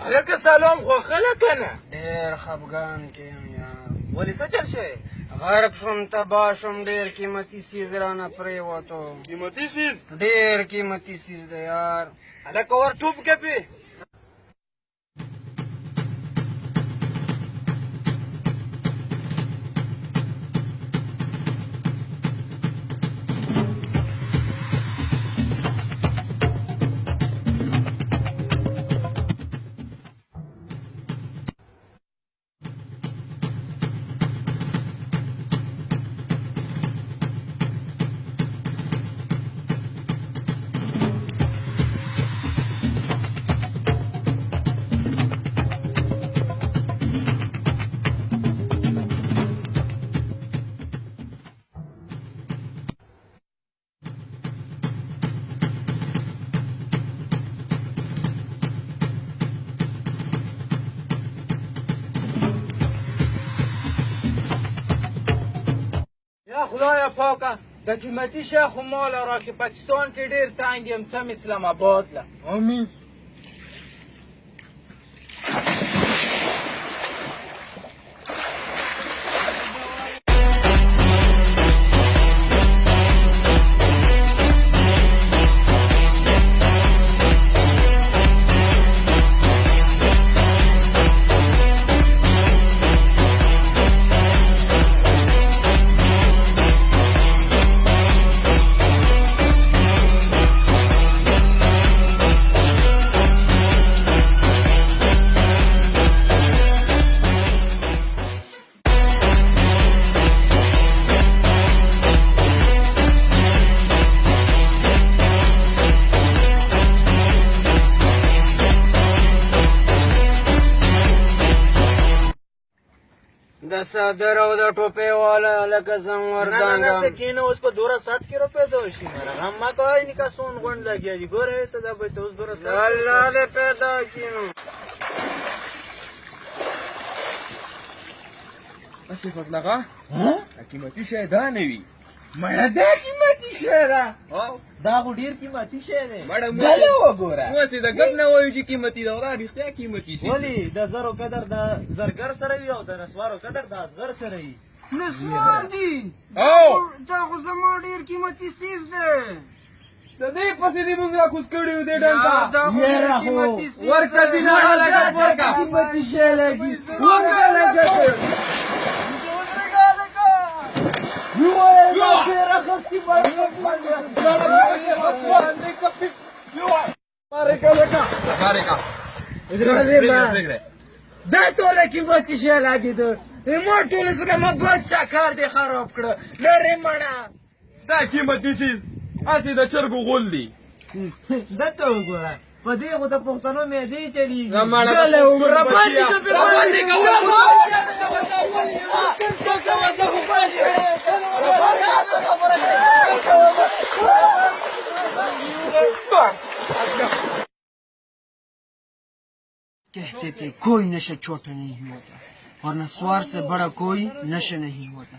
هلکه سلام خوښه کنه ډېر خفګان کې یم یار. ولې څه چل شوی؟ غرق شوم، تباه شوم، ډېر قیمتي څیز رانه پرېوتو. قیمتي څیز؟ ډېر قیمتي څیز دی یار. هلکه ور ټوپ کپې. یا خدای پاکه د قیمتي شی خو مال را کې پاکستان کې ډېر تنګ یم سم اسلام آباد له. آمین. د صدر او د ټوپۍ والا لکه زنګ نه نه ته وردانګم. کېنه اوس په دوره سات کې روپۍ ته وشي غم مه کوئ نکه سون غونډ لګیا دي ګوره ته دا به ته اوس دوره سات الله دې پیدا کړي نو. بس فضل آقا قیمتي شی دا نه وي مړه دا قیمتي شی ده او دا خو ډېر قیمتي شی دی مړه دله وګوره موسې د ګپ نه وایو چې قیمتي ده او دا رښتیا قیمتي شي ولې د زرو قدر د زرګر سره وي او د نسوارو قدر د اصغر سره وي. نسوار دي. او دا خو زما ډېر قیمتي څیز دی. د دې پسې دې مونږ را کوز کړي وو دې ډنډه دا خو ډېر یاره خو قیمتي څیز دی. ورکه دي نه لګا ورکه قیمتي شی لګي ورکه لګا دا ټوله قیمتي شی لګي ده ما ټوله سره ما بچه کار دی خراب کړه لرې مړه دا قیمتي څیز هسې د چرګو غول دي دته وګوره په دې خو د پښتنو معدې چلېږي مړه ډله وګوره باندې कहते थे कोई नशा छोटा नहीं होता और नस्वार से बड़ा कोई नशा नहीं होता.